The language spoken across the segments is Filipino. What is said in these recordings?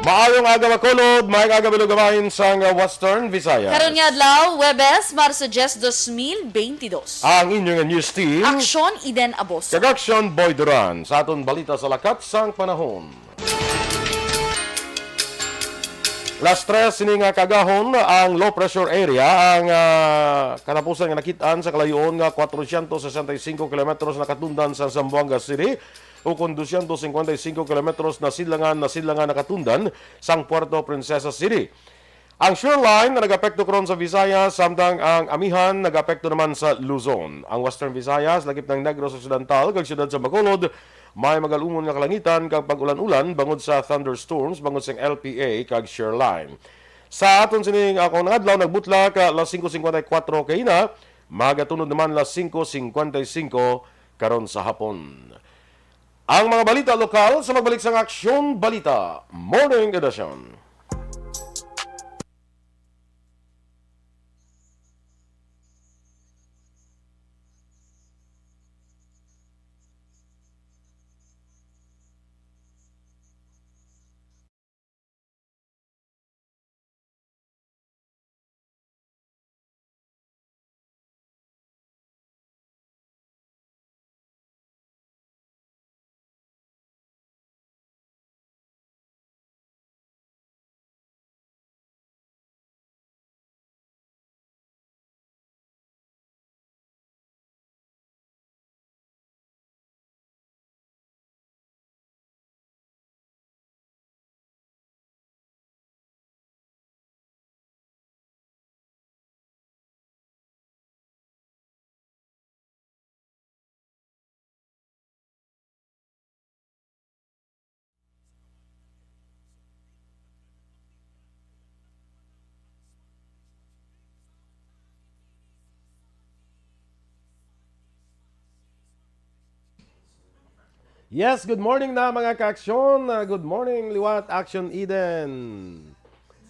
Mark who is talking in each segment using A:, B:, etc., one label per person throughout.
A: Maayong aga makulod, maayong aga bilugamahin sa Western Visayas.
B: Karon nga adlaw, Webes, Marso 10, 2022.
A: Ang inyong news team,
B: Aksyon Iden Aboso.
A: Kagaksyon Boy Duran, sa aton balita sa lakat sang panahon. Last stress ini nga kagahon ang low pressure area ang katapusan nga nakitaan sa kalayoon nga 465 kilometros na katundan sa Zamboanga City ukon 255 kilometros na silangan nakatundan sang Puerto Princesa City. Ang shoreline na nag-apekto karon sa Visayas samtang ang amihan nag-apekto naman sa Luzon. Ang Western Visayas lagip ng Negros Occidental kag siyudad sa Bacolod may magalumon nga kalangitan kag pag-ulan-ulan bangod sa thunderstorms bangod sa LPA kag shoreline. Sa aton sining ako nga adlaw nagbutla ka alas 5:54 kay na magatunod naman alas 5:55 karon sa hapon. Ang mga balita lokal sa magbalik sa Aksyon Balita Morning Edition. Yes, good morning na mga ka-aksyon. Good morning, Liwat Action Eden.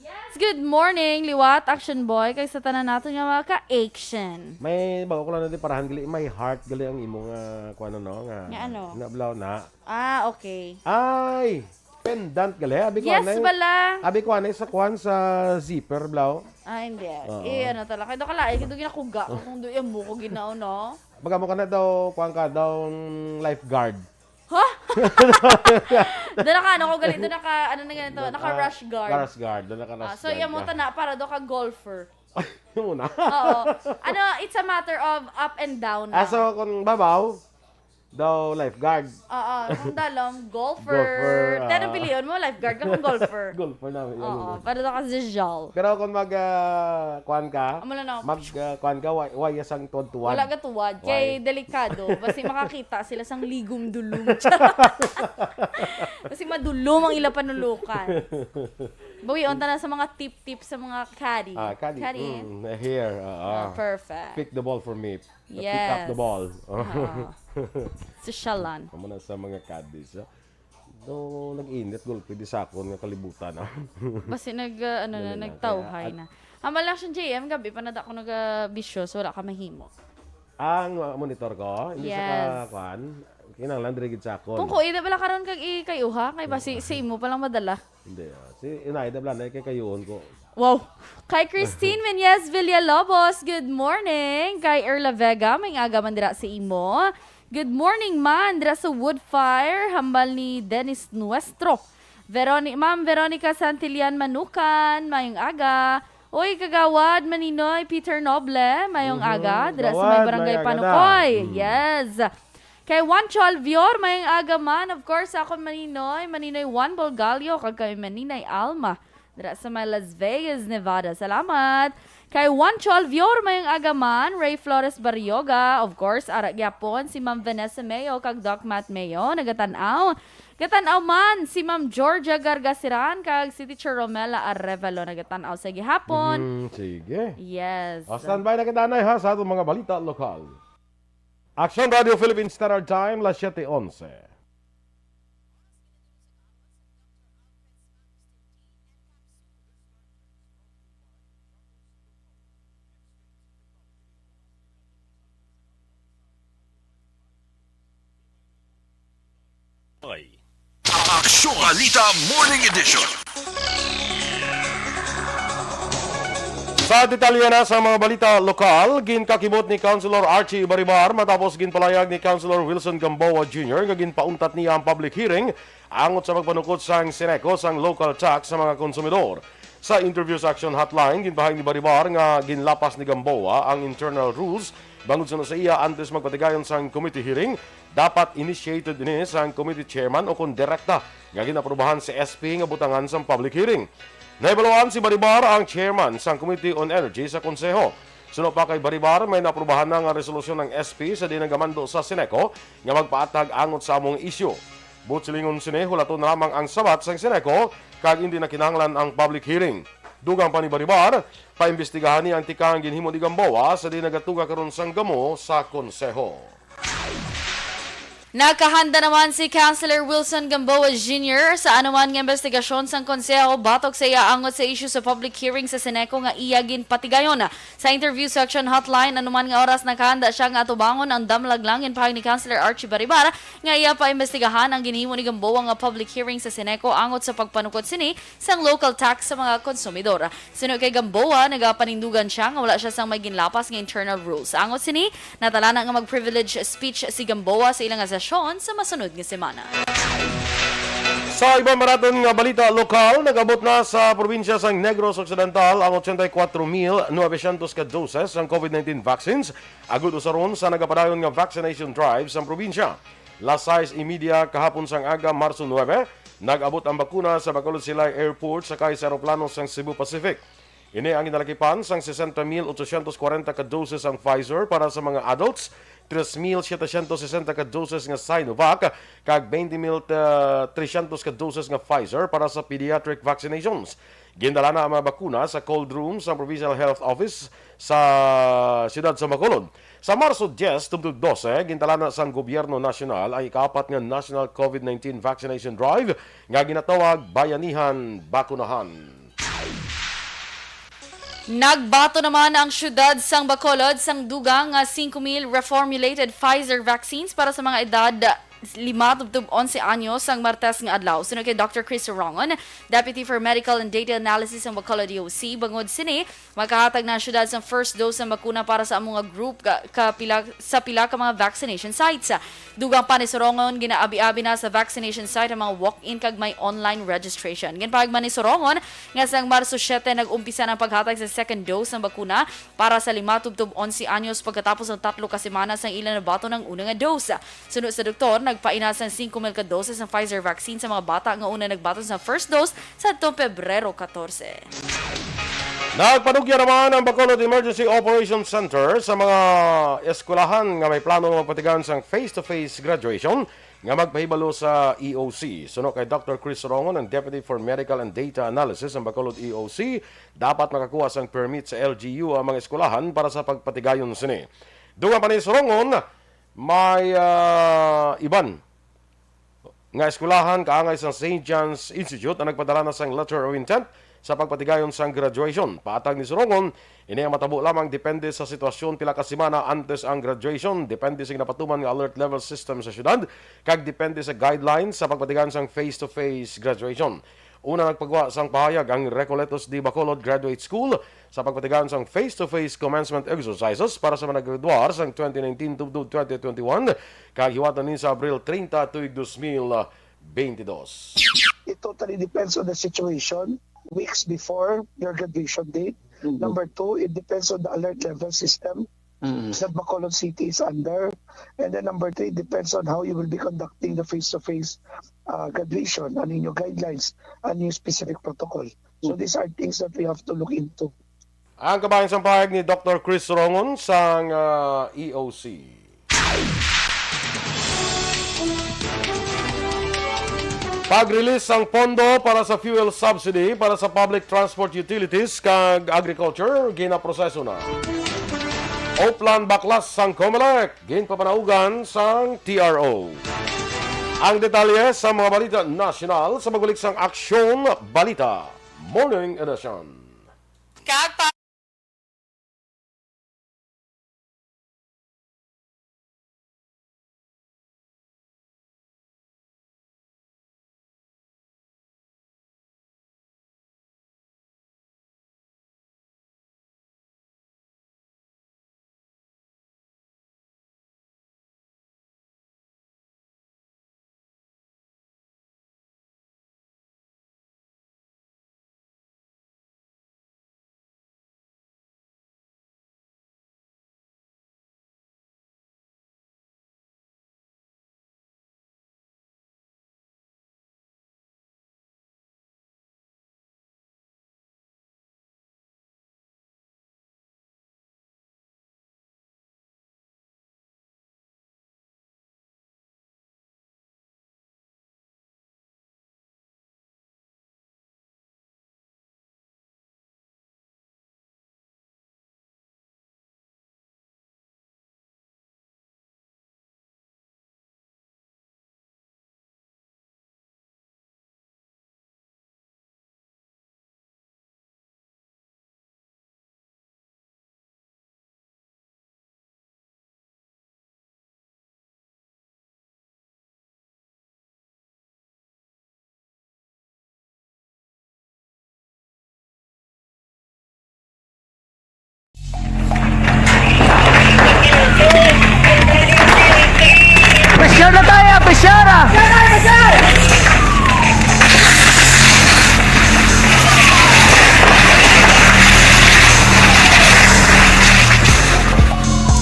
B: Yes, good morning, Liwat, Action Boy, kay sa tanan natin nga mga ka-action.
A: May bago ko lang natin parahan gali, may heart gali ang imo nga kuan no nga.
B: Nga ano?
A: Nablaw na.
B: Ah, okay.
A: Ay, pendant gali. Abi ko
B: Yes,
A: anay.
B: bala.
A: Abi ko anay sa kuan sa zipper blaw.
B: Ah, hindi.
A: Oo.
B: Ano talaga. Kaya kalain, kaya ginakuga. Kung doon yung buko ginao, no?
A: Baga mo ka na daw kuan ka daw lifeguard.
B: Ha? Doon naka, ano ko galit, doon naka, ano na ganito, naka rush guard.
A: Rush guard, doon naka rush
B: So,
A: guard
B: yung mo
A: ka.
B: na, para doon ka golfer.
A: Ay, yun muna.
B: Oo. Ano, it's a matter of up and down na.
A: So kung babaw, daw lifeguard.
B: Oo, kung dalom,
A: Golfer,
B: golfer. Pero piliyon mo, lifeguard ka kung golfer.
A: Golfer na.
B: Oo, para doon ka sa jal.
A: Pero kung kuan ka,
B: Amo lang na,
A: kuan ka, way sang tuwan.
B: wala ka tuwad. Kay delikado. Basta makakita sila sang ligom dulong. Kasi madulom ang ila panulukan. Bawi, onta na sa mga tip-tip sa mga caddy.
A: Caddy.
B: Caddy.
A: Here.
B: Perfect.
A: Pick the ball for me. Pick
B: Yes.
A: up the ball.
B: Sosyalan.
A: Amo na sa mga caddies. Do nag-init gol pwede sakon nga kalibutan.
B: Basta nagtawhay na. Amala siyang JM, gabi pa na ako nag-bisyo, so wala ka mahimo.
A: Ang monitor ko, hindi
B: Yes.
A: sa kuan. Kinahanglan diri gid sakon.
B: Kung ko, ida pala karon kag ikayuha, kay ba si imo palang madala.
A: Hindi. Si Inaida Blanay kay kayon ko.
B: Wow. Kay Christine Menyes Villalobos, good morning. Kay Erla Vega, may aga man dira sa imo. Good morning man, dira sa Woodfire, hambal ni Dennis Nuestro. Ma'am Veronica Santillan Manukan, mayong aga. Uy, kagawad, Maninoy, Peter Noble, mayong aga, dira sa may
A: Gawad,
B: barangay
A: may aga
B: Panukoy.
A: na.
B: Yes. Kay Juan Chalvior, mayong aga man. Of course, ako Maninoy Juan Bolgalio, kag kay Maninay Alma. Dira sa may Las Vegas, Nevada. Salamat. Kay Juan Chalvior, mayong aga man. Ray Flores Barrioga. Of course, ara gyapon si Ma'am Vanessa Mayo, kag Doc Matt Mayo. Nagatanaw. Gatanaw man si Ma'am Georgia Gargasiran, kag si Teacher Romela Arevalo. Nagatanaw sa gihapon.
A: Sige.
B: Yes.
A: Standby na kita na ha sa atong mga balita lokal. Action Radio Philippines Standard Time, las 7:11.
C: Aksyon Balita Morning Edition.
A: Sa detalye na sa mga balita lokal, ginkakibot ni Councilor Archie Baribar matapos ginpalayag ni Councilor Wilson Gamboa Jr. nga ginpauntat niya ang public hearing angot sa pagpanukod sang Seneco sang local tax sa mga konsumidor. Sa interview sa Action Hotline, ginpahayag ni Baribar nga ginlapas ni Gamboa ang internal rules bangod sa iya antes magpatigayon sang committee hearing. Dapat initiated din sang committee chairman o kung direkta nga ginaprubahan si SP nga butangan sang public hearing. Naibaluan si Baribar ang chairman sa Committee on Energy sa Konseho. Sunod pa kay Baribar, may naprubahan na nga resolusyon ng SP sa dinagamando sa Seneco nga magpaatag angot sa among isyu. Butsilingon sini, hulaton lamang ang sabat sa Seneco kag hindi na kinahanglan ang public hearing. Dugang pa ni Baribar, paimbestigahan niya ang tikang ginhimo ni Gamboa sa dinagatuga karon sang gamo sa Konseho.
B: Nakahanda naman si Councilor Wilson Gamboa Jr. sa anuman nga investigasyon sang konseho batok sa iya angot sa issue sa public hearing sa Seneco nga iyagin patigayon. Sa interview section hotline anuman nga oras nakahanda siya nga atubangon ang damlaglangin pahag ni Councilor Archie Baribar nga iya pa imbestigahan ang ginhimo ni Gamboa nga public hearing sa Seneco angot sa pagpanukod sini sang local tax sa mga konsumidor. Sunod kay Gamboa nagapanindugan siya nga wala siya sang may ginlapas nga internal rules. Angot sini natalana nga mag-privilege speech si Gamboa sa ilang sa masunod nga semana.
A: Sa ibang maraton nga balita lokal, nagabot na sa probinsya sang Negros Occidental ang 84,900 ka doses ng COVID-19 vaccines. Agud usaron sa nagapadayon nga vaccination drive sa probinsya. Las 6:30 kahapon sang aga, Marso 9, nag-abot ang bakuna sa Bacolod Silay Airport sakay sa aeroplano sang Cebu Pacific. Ini ang inalakipan sang 60,840 ka doses ang Pfizer para sa mga adults, 3,760 ka doses nga Sinovac, kag 20,300 ka doses nga Pfizer para sa pediatric vaccinations. Gindala na ang mga bakuna sa cold room sa Provincial Health Office sa siyudad sa Bacolod. Sa Marso 10, tubtub 12, gindala na sang Gobyerno Nasyonal ang ikapat nga National COVID-19 Vaccination Drive nga ginatawag Bayanihan Bakunahan.
B: Nagbato naman ang syudad sang Bacolod sang dugang 5,000 reformulated Pfizer vaccines para sa mga edad 5-11 anyos ang Martes nga adlaw. Sunod kay Dr. Chris Rongon, Deputy for Medical and Data Analysis ng Bacolod DOC, bangod sini magkahatag na syudad sa first dose ng bakuna para sa mga group sa pila ka mga vaccination sites. Dugang pa ni Sorongon, ginaabi-abi na sa vaccination site ang mga walk-in kag may online registration. Ginpahag man ni Sorongon nga sang Marso 7 nag-umpisa ng paghatag sa second dose ng bakuna para sa 5-11 anyos pagkatapos ng 3 ka semana sang ilan na bato ng unang dose. Sunod sa doktor, nagpainas ng 5,000 ka doses ng Pfizer vaccine sa mga bata nga una nagbaton sa first dose sa Pebrero 14.
A: Nagpanugya naman ang Bacolod Emergency Operations Center sa mga eskwelahan nga may plano magpatigan sang face-to-face graduation nga magpahibalo sa EOC. Suno kay Dr. Chris Rongon, ang Deputy for Medical and Data Analysis ng Bacolod EOC, dapat makakuha sang permit sa LGU ang mga eskwelahan para sa pagpatigayon sini. Dungan pa ni Rongon, may iban nga eskwelahan kaangay sa St. John's Institute na nagpadala na sang letter of intent sa pagpatigayon sang graduation. Paatag ni Sorongon, ini ang matabo lamang depende sa sitwasyon pila ka semana antes ang graduation, depende sa napatuman nga alert level system sa syudad, kag depende sa guidelines sa pagpatigayon sang face-to-face graduation. Una nagpagawa sang pahayag ang Recoletos de Bacolod Graduate School sa pagpatigayon sang face-to-face commencement exercises para sa mga naggraduar sang 2019-2021 kag hiwatan ni sa Abril 30 tuig 2022.
C: It totally depends on the situation weeks before your graduation date. Mm-hmm. Number 2, it depends on the alert level system that Bacolod City is under. And then number 3, depends on how you will be conducting the face-to-face graduation, ano yung guidelines, ano yung specific protocol. So these are things that we have to look into.
A: Ang kabayan sa pahayag ni Dr. Chris Rongon sang EOC. Pag-release ang pondo para sa fuel subsidy para sa public transport utilities kag agriculture, ginaproseso na. Oplan baklas sang COMELEC, ginpapanaugan sang TRO. Ang detalye sa mga balita nasyonal sa magbalik sang Aksyon Balita Morning Edition.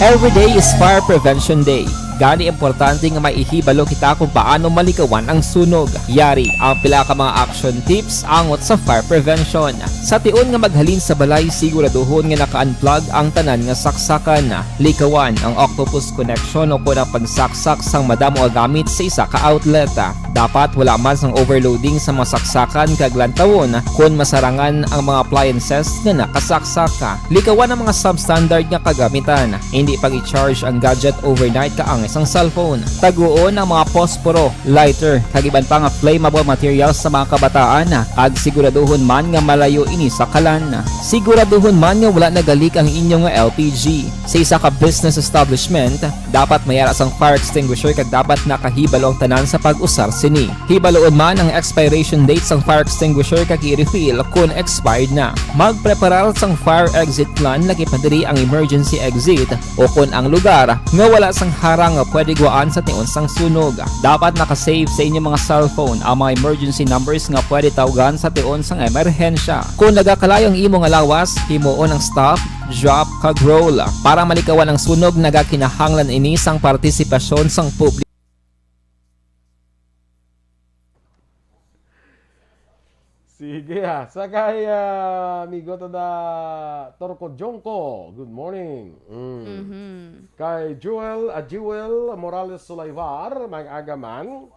D: Every day is Fire Prevention Day. Gani importante nga maihibalo kita kung paano malikawan ang sunog. Yari ang pila ka mga action tips angot sa fire prevention. Sa tiun nga maghalin sa balay, siguraduhon nga naka-unplug ang tanan nga saksakan. Likawan ang octopus connection o kung ang pagsaksak sang madamo gamit sa isa ka outlet. Dapat wala man sang overloading sa mga saksakan kag lantawon kung masarangan ang mga appliances nga nakasaksaka. Likawan ang mga substandard nga kagamitan. Hindi pag i-charge ang gadget overnight kaang isang cellphone. Taguon ang mga posporo, lighter, kag iban pa nga flammable materials sa mga kabataan. Ag siguraduhon man nga malayo ini sa kalan. Siguraduhon man nga wala nagalik ang inyong LPG. Sa isa ka business establishment, dapat mayara sang fire extinguisher kag dapat nakahibalo ang tanan sa pag-usar sini. Hibaloon man ang expiration date sang fire extinguisher kag i-refill kung expired na. Magpreparar sang fire exit plan lagi pa diri ang emergency exit o kung ang lugar nga wala sang harang nga pwede guwaan sa tiun sang sunog. Dapat nakasave sa inyong mga cellphone ang mga emergency numbers nga pwede tawagan sa tiun sang emerhensya. Kung nagakalayo ang imong alawas, himuon ang stop, drop, kag roll. Para malikawan ang sunog, nagakinahanglan ini sang partisipasyon sang publiko.
A: Sige sakay amigo to da Torco Jongko. Good morning. Kay Jewel Morales Sulayvar, may agaman.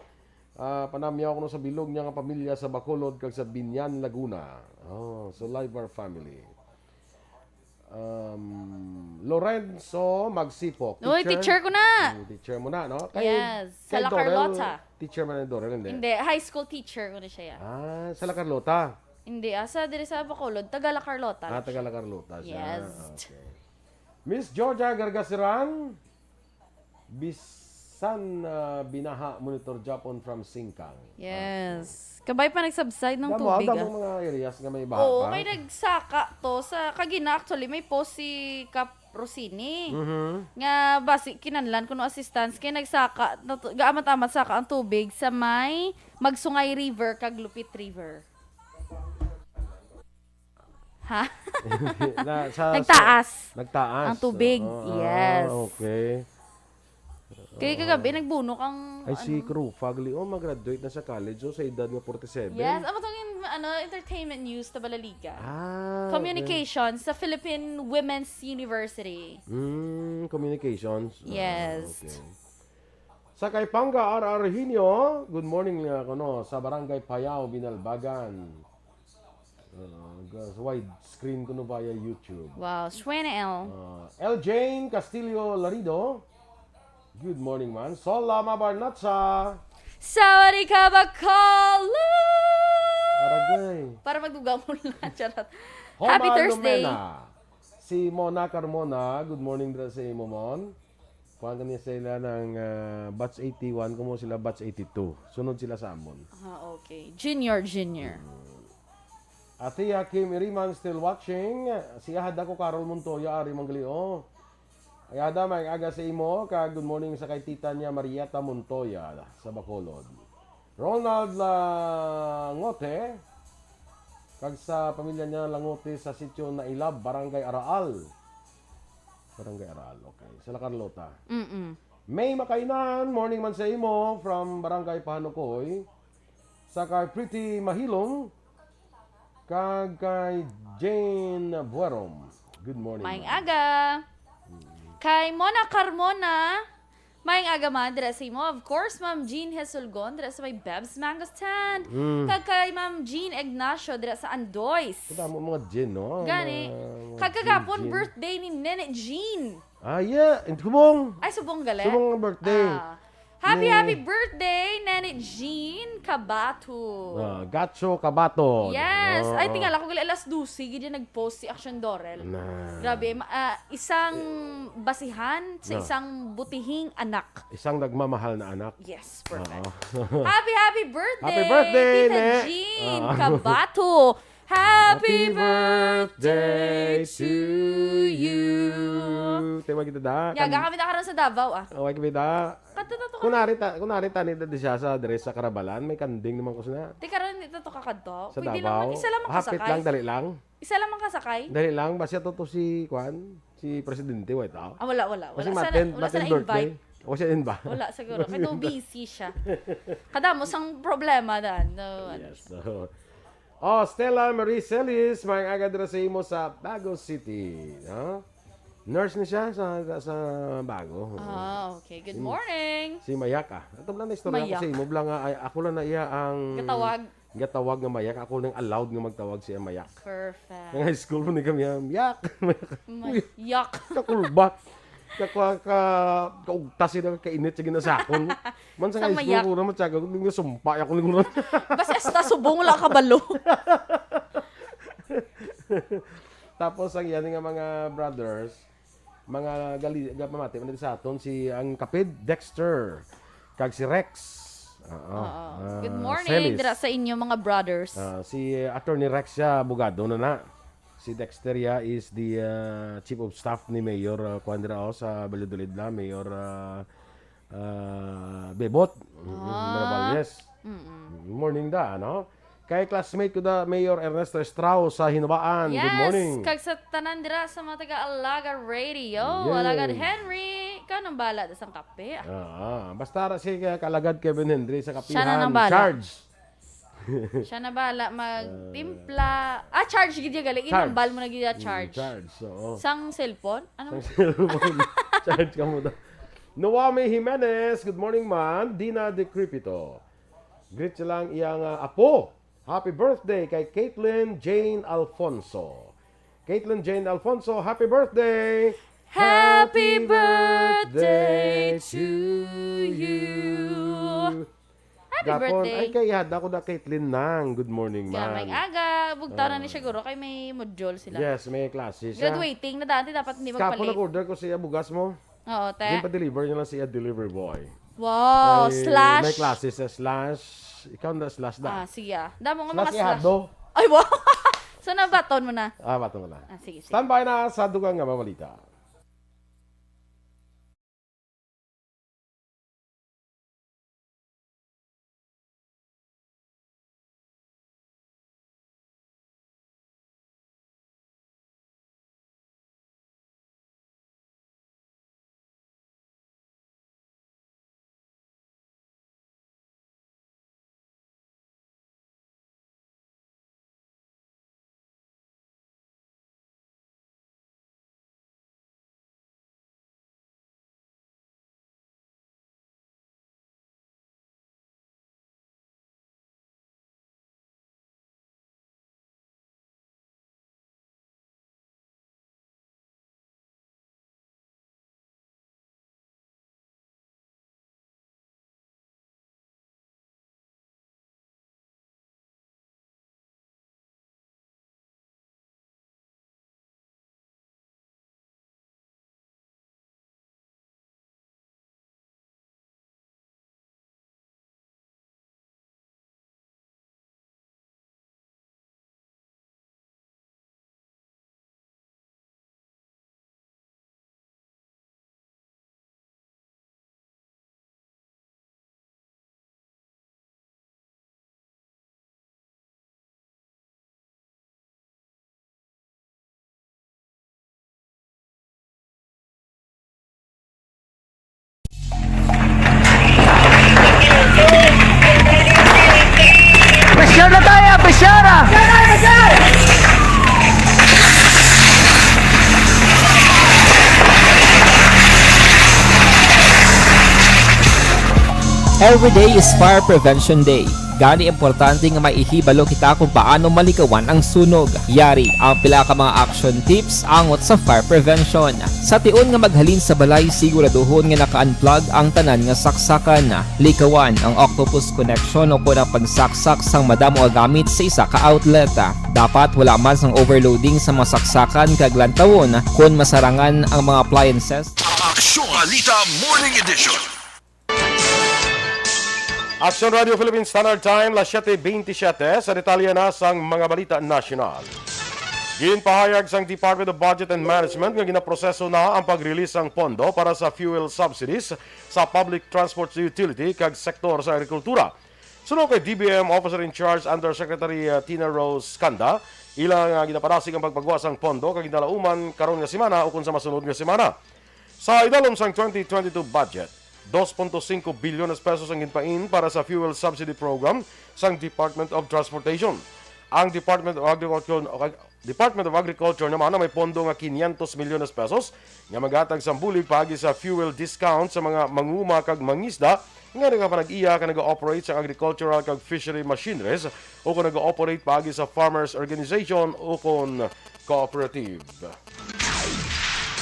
A: Panamyaw ko sa bilog niya nga pamilya sa Bacolod kag sa Binyan, Laguna. Oh, Sulayvar family. Lorenzo Magsipok.
B: Uy, teacher ko na!
A: Teacher mo na, no?
B: Yes, sa La
A: Dorel,
B: Carlota.
A: Teacher man ni Dorel, hindi?
B: Hindi, high school teacher ko na siya.
A: Sa La Carlota.
B: Hindi, asa diri sa Bacolod, taga La Carlota.
A: Taga La Carlota siya.
B: Yes.
A: Okay. Miss Georgia Gargasiran, Bisan Binaha Monitor Japon from Singkang.
B: Yes. Kabay pa nagsubside ng
A: Damo,
B: tubig.
A: damo mga areas nga may baha
B: Oo,
A: pa.
B: may nagsaka to sa Kagina actually may post si Cap Rosini. Nga basi kinanlan kuno assistance kay nagsaka gaamat-amat saka ang tubig sa may Magsungay River kag Lupit River. Ha? Nagtaas.
A: Nagtaas.
B: Ang tubig. Yes.
A: Okay.
B: Kaya kagabi nagbunok ang
A: Ay si Crew Fagli mag-graduate na sa college sa edad nga 47.
B: Yes, amo tong entertainment news ta Balaliga.
A: Okay.
B: Communications sa Philippine Women's University.
A: Communications.
B: Yes.
A: Okay. Sa kay Panga Arhinyo, good morning kuno sa Barangay Payao, Binalbagan. Wide screen kuno via YouTube.
B: Wow, Suena L.
A: L. Jane Castillo Larido. Good morning man. Sola Mabarnatsa.
B: Sawari ka ba Kala?
A: Aragay.
B: Para magduga mo lang. Charot.
A: Homa
B: Happy Thursday.
A: Lumena. Si Mona Carmona. Good morning dra sa Momon. Kuha kanya sila ng batch 81. Kumo sila batch 82. Sunod sila sa amon.
B: Okay. Junior.
A: Atia Kim Iriman still watching. Si Ahad ako Carol Montoya. Ari Manglio. Ayada may aga sa imo. Good morning sa kay tita niya Marieta Montoya sa Bacolod. Ronald Langote. Kag sa pamilya niya Langote sa sitio na Ilab, Barangay Araal. Okay. Sa La Carlota. May Makainan, morning man sa imo from Barangay Pahanukoy. Sa kay Pretty Mahilong. Kag kay Jane Buerom. Good morning.
B: Maing aga. Kay Mona Carmona. Maing aga man, dira sa imo. Of course, Ma'am Jean Hesulgon, dira sa may Beb's Mango Stand. Kag kay Ma'am Jean Ignacio, dira sa Andoys.
A: Ito mo mga Jean, no?
B: Gani. Kagkagapon, birthday ni Nene Jean.
A: Yeah. Subong.
B: Ay, subong galit.
A: Subong birthday.
B: Happy birthday, Nene Jean Cabato.
A: Gacho Kabato.
B: Yes. Ay, tingala ko gali alas 12, gidi nag-post si Action Dorel. Grabe, isang basihan sa isang butihing anak.
A: Isang nagmamahal na anak.
B: Yes, perfect. Happy birthday,
A: Happy birthday,
B: Tita
A: Ne.
B: Jean Cabato. Happy birthday to you.
A: Tayo kita da.
B: Yaga kami nakaroon sa Davao,
A: Away kita.
B: Katututo ka.
A: Kunari ta ni siya sa dress sa Karabalan, may kanding naman ko sina.
B: Di karoon dito to kakadto.
A: Sa
B: Pwede
A: Davao.
B: naman, isa lang
A: Hapit
B: makasakay.
A: lang, dali lang.
B: Isa lang makasakay.
A: Dali lang, basta to si Kwan. Si Presidente White
B: Wala.
A: Kasi
B: Wala
A: maten
B: sana
A: birthday.
B: invite.
A: O siya din ba?
B: Wala siguro. Kaya busy siya. Kadamos ang problema dan. No,
A: Yes. So, Stella Marie Celis, may agad na sa imo sa Bago City. No? Nurse ni siya sa Bago.
B: Okay. Good morning.
A: Si Mayaka. Ito lang na istorya
B: Mayak.
A: kasi mo lang ako lang na iya ang
B: Gatawag.
A: nga Mayak. Ako lang allowed nga magtawag siya Mayak.
B: Perfect.
A: Ng high school po ni kami, Mayak.
B: Yuck.
A: Kakulba. Kaugtas sila kainit sa ginasakon. Man sa
B: Sa
A: high
B: Mayak.
A: school ko naman tsaga, hindi sumpa ako lang.
B: Basta esta subong lang kabalo.
A: Tapos ang yan nga mga brothers, mga pamati man sa aton si ang kapid Dexter kag si Rex.
B: Good morning
A: Celis.
B: dira sa inyo mga brothers.
A: Si Attorney Rex siya abogado na. Si Dexter ya is the chief of staff ni Mayor Quandra sa Valladolid na Mayor Bebot. Yes. Good morning da, no? Kay classmate ko da Mayor Ernesto Strauss sa Hinabaan.
B: Yes,
A: Good morning.
B: kag sa tanan dira sa mga taga Alaga Radio,
A: Yes.
B: Alaga Henry, kanang bala da sang kape.
A: Basta si kalagad Kevin Hendry sa kapihan.
B: Siya na nang bala.
A: Charge.
B: Siya na bala magtimpla. Charge gid ya galing
A: Charge.
B: inambal mo na gid ya charge.
A: Charge. So,
B: Sang cellphone? Ano?
A: charge ka mo daw. Noame Jimenez, good morning man. Dina De Cripito. Greet siya lang iyang apo. Happy birthday kay Caitlin Jane Alfonso. Caitlin Jane Alfonso, happy birthday!
B: Happy birthday to you. Happy
A: Gapon,
B: birthday.
A: ay kay ihad ako na Caitlin nang. Good morning
B: Kaya
A: man.
B: may aga, bugtaw na ni siguro kay may module sila.
A: Yes, may klase siya.
B: Graduating na dati dapat hindi
A: Kapo
B: magpalit.
A: nag-order ko siya bugas mo.
B: Oo, te.
A: Din pa-deliver niya lang siya delivery boy.
B: Wow,
A: Ay,
B: slash.
A: May klase sa slash. Ikaw na slash da.
B: Sige ah. Damo nga
A: Slash
B: mga slash.
A: ihado.
B: Ay, wow. So, nabaton mo na.
A: Bato mo na.
B: Sige.
A: Standby na sa dugang nga mamalita.
E: Presyar na tayo! Presyara!
D: Every day is Fire Prevention Day. Gani importante nga maihibalo kita kung paano malikawan ang sunog. Yari ang pila ka mga action tips angot sa fire prevention. Sa tion nga maghalin sa balay, siguraduhon nga naka-unplug ang tanan nga saksakan. Likawan ang octopus connection o kung ang pagsaksak sang madamo nga gamit sa isa ka outlet. Dapat wala man sang overloading sa mga saksakan kag lantawon kung masarangan ang mga appliances.
F: Aksyon Balita Morning Edition.
A: Action Radio Philippines Standard Time, las 7:27 sa detalye na sang mga balita nasyonal. Ginpahayag sang Department of Budget and Management nga ginaproseso na ang pag-release ng pondo para sa fuel subsidies sa public transport utility kag sektor sa agrikultura. Sunod kay DBM Officer in Charge Undersecretary Tina Rose Kanda, ilang ginapadasig ang pagpagwas ang pondo kag ginalauman karon nga semana o kung sa masunod nga semana. Sa idalom sang 2022 budget, 2.5 bilyon pesos ang ginpain para sa fuel subsidy program sang Department of Transportation. Ang Department of Agriculture naman na may pondo nga 500 milyon pesos nga maghatag sang bulig paagi sa fuel discount sa mga manguma kag mangisda nga nagapanag-iya ka nag-operate sa agricultural kag fishery machineries o kung nag-operate paagi sa farmers organization o kung cooperative.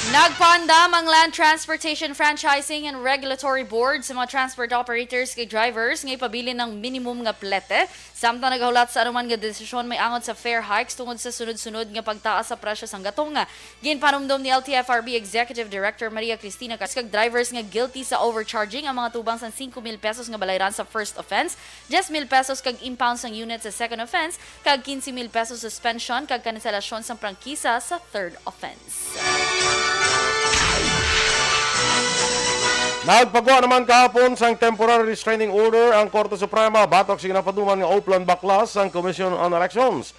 B: Nagpaandam ang Land Transportation Franchising and Regulatory Board sa mga transport operators kay drivers nga ipabilin ng minimum nga plete. Samtang nagahulat sa anuman nga desisyon may angon sa fare hikes tungod sa sunod-sunod nga pagtaas sa presyo sang gatong. Ginpanumdom ni LTFRB Executive Director Maria Cristina kag drivers nga guilty sa overcharging ang mga tubang sang 5,000 pesos nga balayran sa first offense, 10,000 pesos kag impound sang unit sa second offense, kag 15,000 pesos suspension kag kanselasyon sang prangkisa sa third offense.
A: Nagpagawa naman kahapon sang temporary restraining order ang Korte Suprema batok sa ginapaduman nga Oplan Baklas ang Commission on Elections.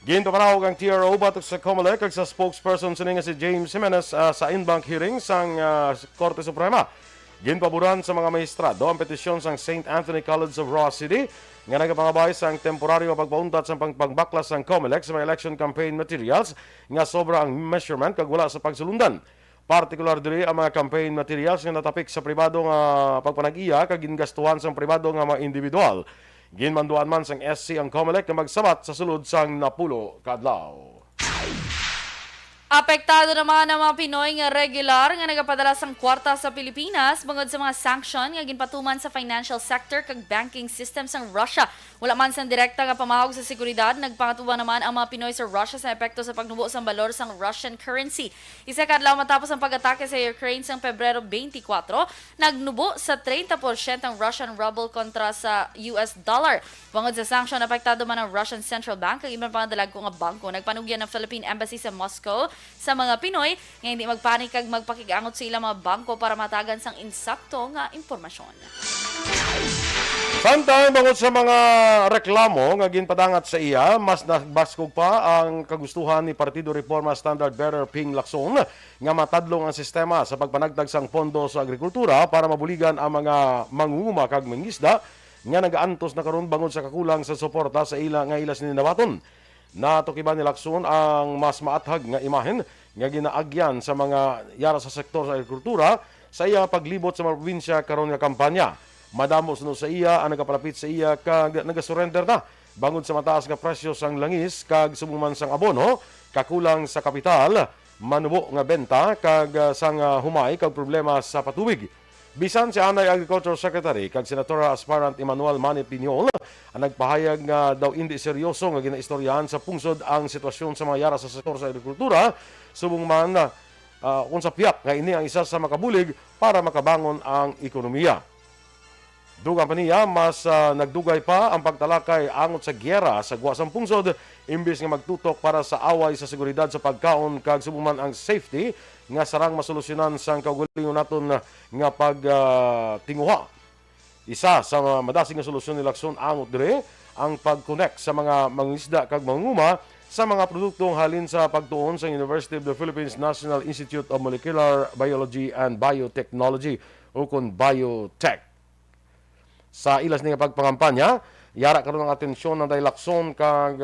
A: Ginpapanawag ang TRO batok sa COMELEC kag sa spokesperson sini nga si James Jimenez sa in-bank hearing sang Korte Suprema. Ginpaburan sa mga maestrado ang petisyon sang St. Anthony College of Ross City nga nagapangabay sang temporaryo pagpauntat sa pagbangbaklas sang COMELEC sa mga election campaign materials nga sobra ang measurement kag wala sa pagsulundan. Partikular diri ang mga campaign materials nga natapik sa pribado nga pagpanag-iya kag gingastuhan sang pribado nga mga individual. Ginmanduan man sang SC ang COMELEC nga magsabat sa sulod sang napulo ka adlaw.
B: Apektado naman ang mga Pinoy nga regular nga nagapadala sang kwarta sa Pilipinas bangod sa mga sanction nga ginpatuman sa financial sector kag banking system sang Russia. Wala man sang direkta nga pamahog sa seguridad, nagpangatuwa naman ang mga Pinoy sa Russia sa epekto sa pagnubo sang balor sang Russian currency. Isa ka adlaw matapos ang pag-atake sa Ukraine sang Pebrero 24, nagnubo sa 30% ang Russian ruble kontra sa US dollar. Bangod sa sanction, apektado man ang Russian Central Bank kag ibang pangadalag ko nga bangko. Nagpanugyan ng Philippine Embassy sa Moscow sa mga Pinoy nga hindi magpanik kag magpakigangot sa ilang mga bangko para matagan sang insakto nga impormasyon.
A: Samtang bangod sa mga reklamo nga ginpadangat sa iya, mas nagbaskog pa ang kagustuhan ni Partido Reforma Standard Bearer Ping Lacson nga matadlong ang sistema sa pagpanagtag sang pondo sa agrikultura para mabuligan ang mga mangunguma kag mangisda nga nagaantos na karon bangod sa kakulang sa suporta sa ila nga ilas ninabaton. Natukiban ni Lacson ang mas maathag nga imahen nga ginaagyan sa mga yara sa sektor sa agrikultura sa iya paglibot sa mga probinsya karon nga kampanya. Madamo sunod sa iya ang nagapalapit sa iya kag nagasurrender na bangod sa mataas nga presyo sang langis kag sumuman sang abono, kakulang sa kapital, manubo nga benta kag sang humay kag problema sa patubig. Bisan si Anay Agriculture Secretary kag Senatorial Aspirant Emmanuel Manny Piñol ang nagpahayag nga daw hindi seryoso nga ginaistoryahan sa pungsod ang sitwasyon sa mga yara sa sektor sa agrikultura, subong man kung sa piyak nga ini ang isa sa makabulig para makabangon ang ekonomiya. Dugang pa niya, mas nagdugay pa ang pagtalakay angot sa gyera sa guwasang pungsod, imbis nga magtutok para sa away sa seguridad sa pagkaon kag subuman ang safety nga sarang masolusyonan sang kaugalingon naton nga pagtinguha. Isa sa madasig nga solusyon ni Lacson angot dire ang pag-connect sa mga mangingisda kag mangunguma sa mga produktong halin sa pagtuon sa University of the Philippines National Institute of Molecular Biology and Biotechnology o kun Biotech. Sa ilas nga pagpangampanya, yara karon ang atensyon ng Lacson kag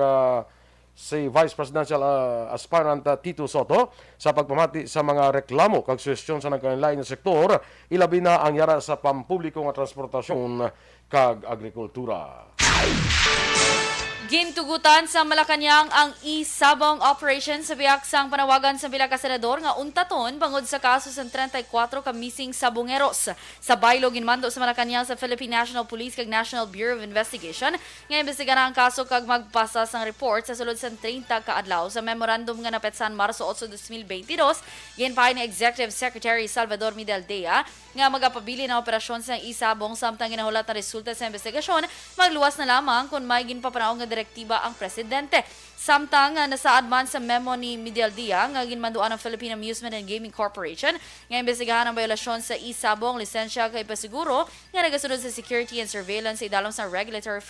A: si Vice Presidential Aspirant Tito Soto sa pagpamati sa mga reklamo kag suhestyon sa nagkalain na sektor, ilabi na ang yara sa pampubliko nga transportasyon kag agrikultura.
B: Gintugutan sa Malacañang ang isabong operation sa biyak sang panawagan sa bilang senador nga untaton bangod sa kaso sa 34 ka missing sabongeros. Sa baylo ginmando sa Malacañang sa Philippine National Police kag National Bureau of Investigation nga imbestigahan ang kaso kag magpasa sang report sa sulod sa 30 ka adlaw sa memorandum nga napetsan Marso 8, 2022. Ginpahay ni Executive Secretary Salvador Midaldea nga magapabili ng operasyon sa isabong samtang ginahulat na resulta sa investigasyon magluwas na lamang kung may ginpapanawag nga direktiba ang presidente. Samtang nasaad man sa memo ni Miguel Dia nga ginmanduan ng Philippine Amusement and Gaming Corporation nga imbestigahan ang violasyon sa isabong lisensya kay pasiguro nga nagasunod sa security and surveillance sa idalom sa regulatory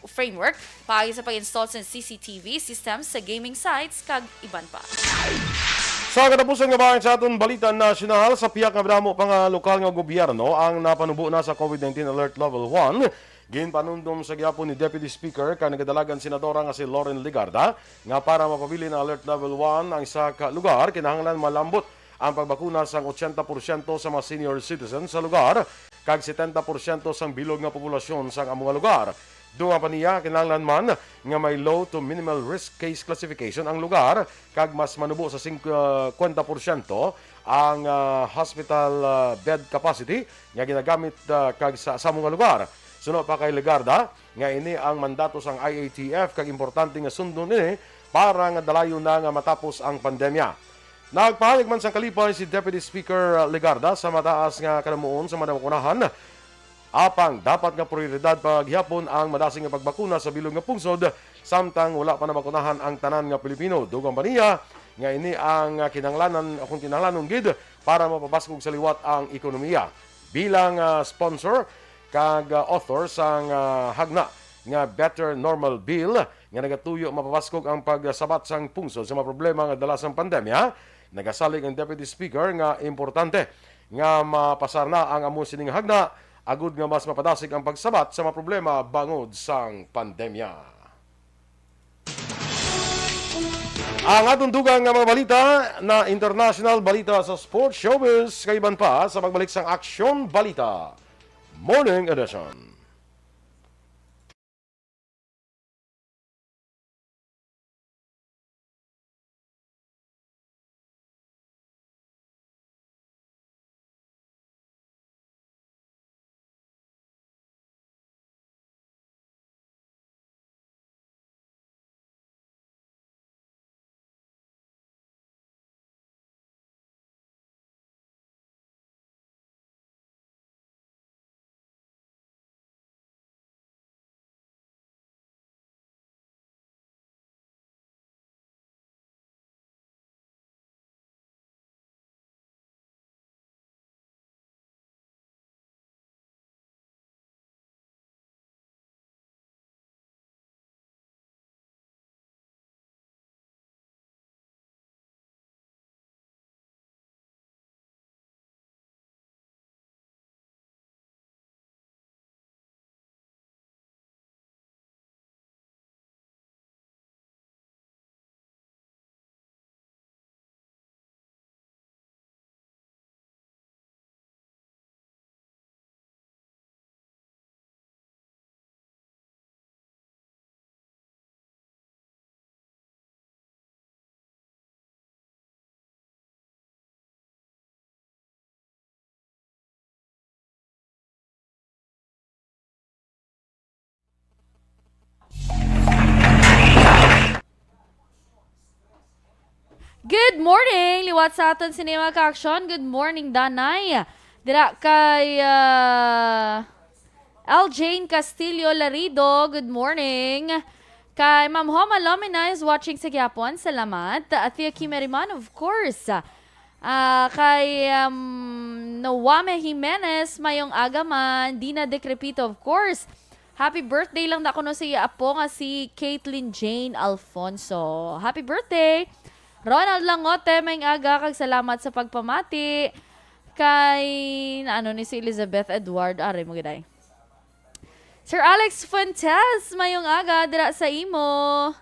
B: framework paagi sa pag-install sa CCTV systems sa gaming sites kag iban pa.
A: Sa katapusan nga bayan sa aton balita nasyonal, sa piyak nga bramo pa nga lokal nga gobyerno ang napanubo na sa COVID-19 Alert Level 1. Ginpanundom sa gyapon ni Deputy Speaker ka nagadalagan senadora nga si Lauren Ligarda nga para mapabili na Alert Level 1 ang isa ka lugar kinahanglan malambot ang pagbakuna sang 80% sa mga senior citizens sa lugar kag 70% sang bilog nga populasyon sa among lugar. Dunga pa niya kinahanglan man nga may low to minimal risk case classification ang lugar kag mas manubo sa 50% ang hospital bed capacity nga ginagamit kag sa among lugar. Sunod pa kay Ligarda nga ini ang mandato sang IATF kag importante nga sundon ini para nga dalayo na nga matapos ang pandemya. Nagpahalig man sang kalipay si Deputy Speaker Ligarda sa mataas nga kanamuon sa madakunahan apang dapat nga prioridad paghapon ang madasing nga pagbakuna sa bilog nga pungsod samtang wala pa na makunahan ang tanan nga Pilipino. Dugang pa niya nga ini ang kinahanglanan kung kinahanglanon gid para mapabaskog sa liwat ang ekonomiya. Bilang sponsor kag author sang hagna nga Better Normal Bill nga nagatuyo mapabaskog ang pagsabat sang pungsod sa mga problema nga dala sang pandemya, nagasalig ang Deputy Speaker nga importante nga mapasar na ang amo sining hagna agud nga mas mapadasig ang pagsabat sa mga problema bangod sang pandemya. Ang atong dugang nga mga balita na international balita sa sports showbiz kaiban pa sa pagbalik sang Aksyon Balita Morning Edition.
B: Good morning! Liwat sa aton sinema ka-aksyon. Good morning, Danay. Dira kay L. Jane Castillo Larido. Good morning. Kay Ma'am Homa Lomina is watching sa Gyapon. Salamat. At Tia Kimeriman, of course. Kay Nawame Jimenez, Mayong Agaman, Dina Decrepito, of course. Happy birthday lang na kuno sa iya apo nga si Caitlin Jane Alfonso. Happy birthday! Ronald Langote, may aga, kag salamat sa pagpamati. Kay, ni si Elizabeth Edward, aray mo giday. Sir Alex Fuentes, mayong aga, dira sa imo.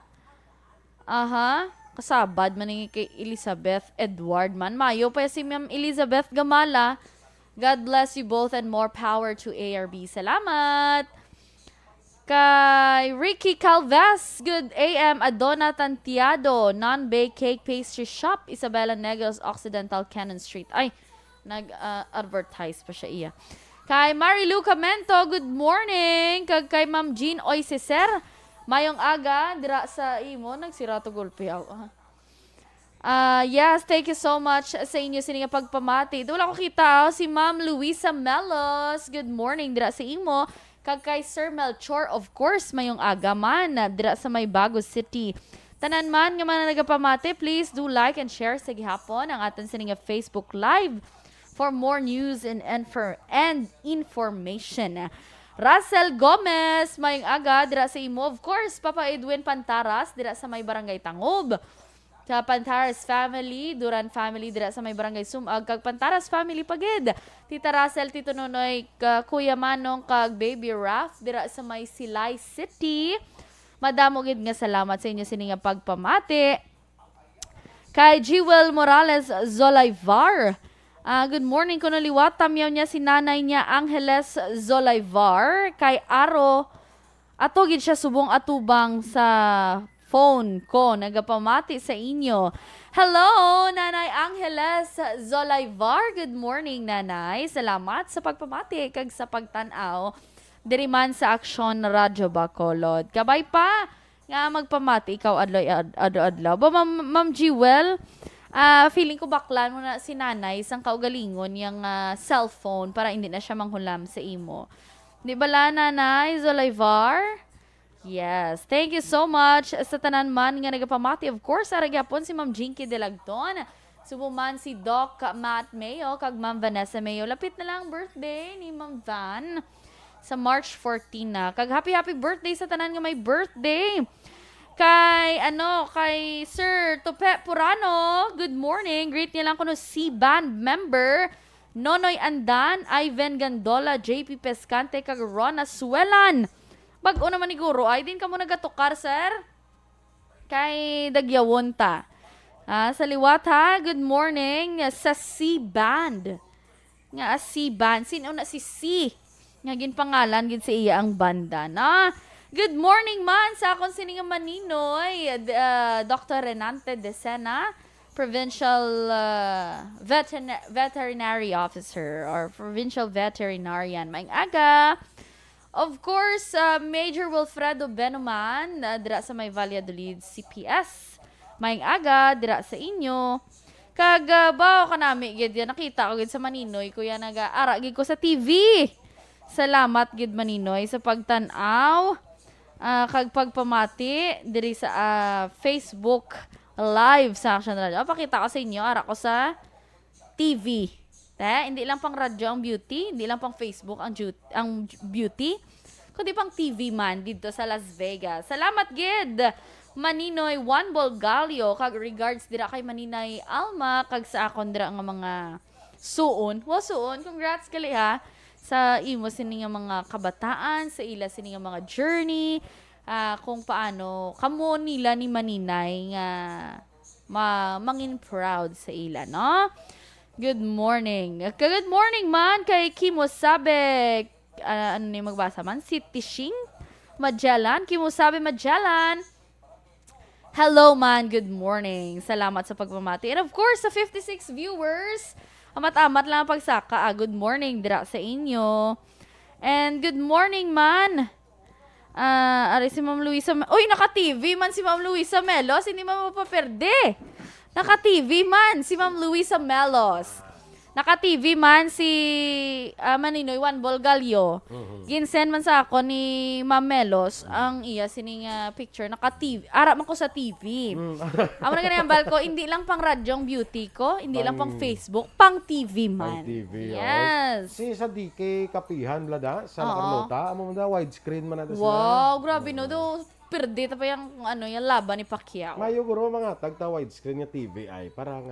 B: Kasabad man ni kay Elizabeth Edward man. Mayo pa si Ma'am Elizabeth Gamala. God bless you both and more power to ARB. Salamat! Kay Ricky Calves, good AM, Adona Tantiado, Non-Bake Cake Pastry Shop, Isabela Negros, Occidental Cannon Street. Ay, nag-advertise pa siya iya. Kay Marilu Camento, good morning. Kay Ma'am Jean Oiseser, mayong aga, dira sa imo, nagsirato gulpiaw. Yes, thank you so much sa inyo sininga pagpamati. Wala ko kita si Ma'am Luisa Melos. Good morning, dira sa imo. Kag kay Sir Melchor, of course, mayong aga man, dira sa may Bago City. Tanan man nga man nagapamati, please do like and share sa gihapon ang aton sining Facebook Live for more news and information. Russell Gomez, mayong aga, dira sa imo. Of course, Papa Edwin Pantaras, dira sa may Barangay Tangob. Sa Pantaras family, Duran family, dira sa may Barangay Sumag, kag Pantaras family pagid. Tita Russell, Tito Nonoy, Kuya Manong, kag Baby Raf, dira sa may Silay City. Madamo gid nga salamat sa inyo sining nga pagpamati. Kay Jewel Morales Zolayvar, good morning ko naliwat. Tamyaw niya si nanay niya Angeles Zolayvar. Kay Aro, ato gid siya subong atubang sa phone ko. Nagapamati sa inyo. Hello, Nanay Angeles Zolayvar. Good morning, Nanay. Salamat sa pagpamati kag sa pagtanaw. Diri man sa Aksyon Radyo Bacolod. Kabay pa nga magpamati ikaw adlaw. Ba Ma'am Jewel, feeling ko baklan mo na si Nanay sang kaugalingon yung cellphone para hindi na siya manghulam sa imo. Di ba la, Nanay Zolayvar? Yes, thank you so much sa tanan man nga nagapamati. Of course, aragyapon si Ma'am Jinky Delagton. Subuman si Doc Matt Mayo, kag Ma'am Vanessa Mayo. Lapit na lang birthday ni Ma'am Van sa March 14 na. Kag happy birthday sa tanan nga may birthday. Kay Sir Tope Purano, good morning. Greet niya lang kuno C-Band member Nonoy Andan, Ivan Gandola, JP Pescante, kag Ron Asuelan. Bag-o naman ni Guro, ay din ka mo nagatukar, sir? Kay Dagyawon ta. Sa liwat ha, good morning sa C-Band. Nga C-Band. Sino na si C? Nga ginpangalan, gin sa iya ang banda, na? Good morning man sa akong sininga maninoy, Dr. Renante De Sena, Provincial Veterinary Officer or Provincial Veterinarian. Maing aga. Of course, Major Wilfredo Benuman, dira sa may Valladolid CPS. Maing aga, dira sa inyo. Kag bao ka nami, gid nakita ko gid sa Maninoy, kuya nag-ara gid ko sa TV. Salamat gid Maninoy sa pagtan-aw. Kag pagpamati diri sa Facebook Live sa Action Radio. Pakita ko sa inyo, ara ko sa TV. Hindi lang pang radyo ang beauty, hindi lang pang Facebook ang beauty, kundi pang TV man dito sa Las Vegas. Salamat gid Maninoy Juan Bolgalio, kag regards dira kay Maninay Alma, kag sa akon dira nga mga suon. Suon, congrats gali ha sa imo sini nga mga kabataan, sa ila sini nga mga journey, kung paano kamo nila ni Maninay nga mangin proud sa ila, no? Good morning. Good morning man kay Kimo Sabe. Ano ni magbasa man? Si Tishing Magellan. Kimo Sabe Magellan. Hello man. Good morning. Salamat sa pagmamati. And of course, sa 56 viewers, amat-amat lang ang pagsaka. Good morning dira sa inyo. And good morning man. Ari si Ma'am Luisa. Uy, naka-TV man si Ma'am Luisa Melos. Hindi man mapaperde. Naka-TV man si Ma'am Luisa Melos. Naka-TV man si Maninoy Juan Bolgalio. Ginsend man sa ako ni Ma'am Melos ang iya sining picture. Naka-TV. Ara man ko sa TV. Amo na ganyan balko, hindi lang pang radyong beauty ko, hindi lang pang Facebook, pang TV man.
A: Pang TV,
B: yes.
A: Si sa DK Kapihan, blada, sa Carlota, amo mo na widescreen man natin sila.
B: Wow, grabe no. Do perde ta pa yung yung laban ni Pacquiao.
A: Mayo guro mga tagta widescreen nga TV ay parang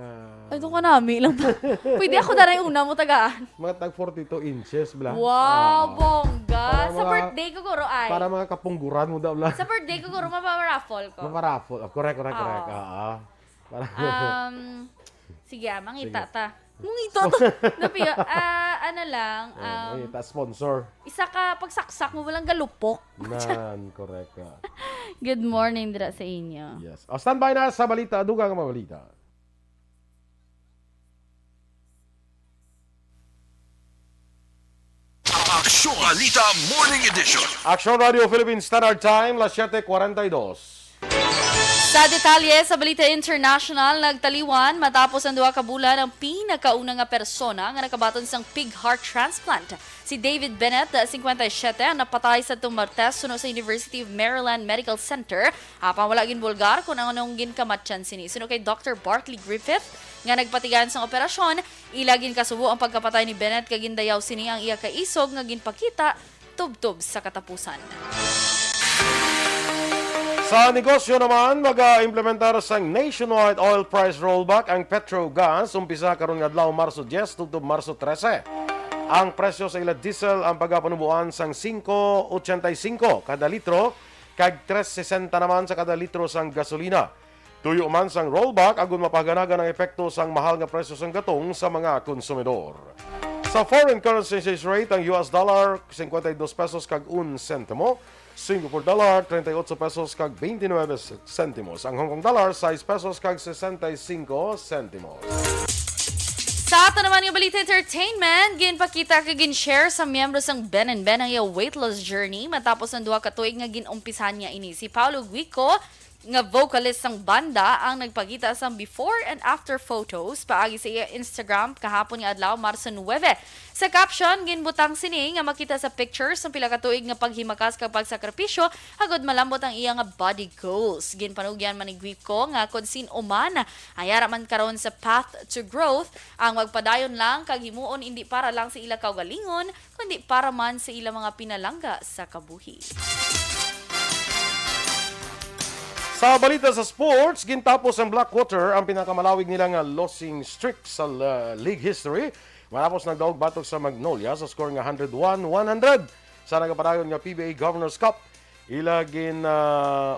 B: Ay, doon ka nami lang. Pwede ako daray una mo tagaan.
A: mga tag 42 inches bla.
B: Wow, bongga.
A: Para
B: Sa
A: mga-
B: birthday ko guro ay.
A: Para mga kapungguran mo daw bla.
B: Sa birthday ko guro mapaparaffle ko.
A: Maparaffle. Correct.
B: Oo.
A: Para
B: Sige, mangita ta. Mangita ta. Napiyo, ano lang,
A: ta sponsor.
B: isa ka pagsaksak mo walang galupok.
A: Nan, correct ka.
B: Good morning dira sa inyo.
A: Yes. Standby na sa balita, dugang mga balita.
F: Aksyon Balita Morning Edition.
A: Action Radio Philippines Standard Time, las 7:42.
B: Sa detalye sa Balita International, nagtaliwan matapos ang 2 ka bulan ang pinakauna nga persona nga nakabaton sang pig heart transplant. Si David Bennett, 57, ang napatay sa Martes suno sa University of Maryland Medical Center. Apang wala gin bulgar kung anong ginkamatyan sini. Suno kay Dr. Bartley Griffith nga nagpatigan sa operasyon, ilagin kasubo ang pagkapatay ni Bennett kag gindayaw sini ang iya ka isog nga ginpakita tubtob sa katapusan.
A: Sa negosyo naman, mag-implementar sang nationwide oil price rollback ang Petrogas umpisa karon nga adlaw Marso 10 tubtob Marso 13. Ang presyo sa ila diesel ang pagapanubuan sang 5.85 kada litro kag 3.60 naman sa kada litro sang gasolina. Tuyo man sang rollback agon mapaganagan ang epekto sang mahal nga presyo sang gatong sa mga konsumidor. Sa foreign currency exchange rate, ang US dollar 52 pesos kag 1 sentimo, Singapore dollar 38 pesos kag 29 centimos. Ang Hong Kong dollar 6 pesos kag 65 centimos.
B: Sa ato naman yung Balita Entertainment, ginpakita kag gin-share sa miyembro sang Ben & Ben ang iya weight loss journey matapos ang 2 ka tuig nga ginumpisan niya ini. Si Paulo Guico, nga vocalist sang banda, ang nagpakita sang before and after photos paagi sa iya Instagram kahapon nga adlaw Marso 9. Sa caption, ginbutang sini nga makita sa pictures ng pila ka tuig nga paghimakas kag pagsakripisyo agod malambot ang iya nga body goals. Ginpanugyan man ni Guico nga kon sin man ayara man karon sa path to growth ang magpadayon lang kag himuon hindi para lang sa ila kaugalingon kundi para man sa ila mga pinalangga sa kabuhi.
A: Sa balita sa sports, gintapos ang Blackwater ang pinakamalawig nila nga losing streak sa league history. Matapos nagdaog batok sa Magnolia sa score nga 101-100 sa nagapadayon nga PBA Governors Cup. Ilagin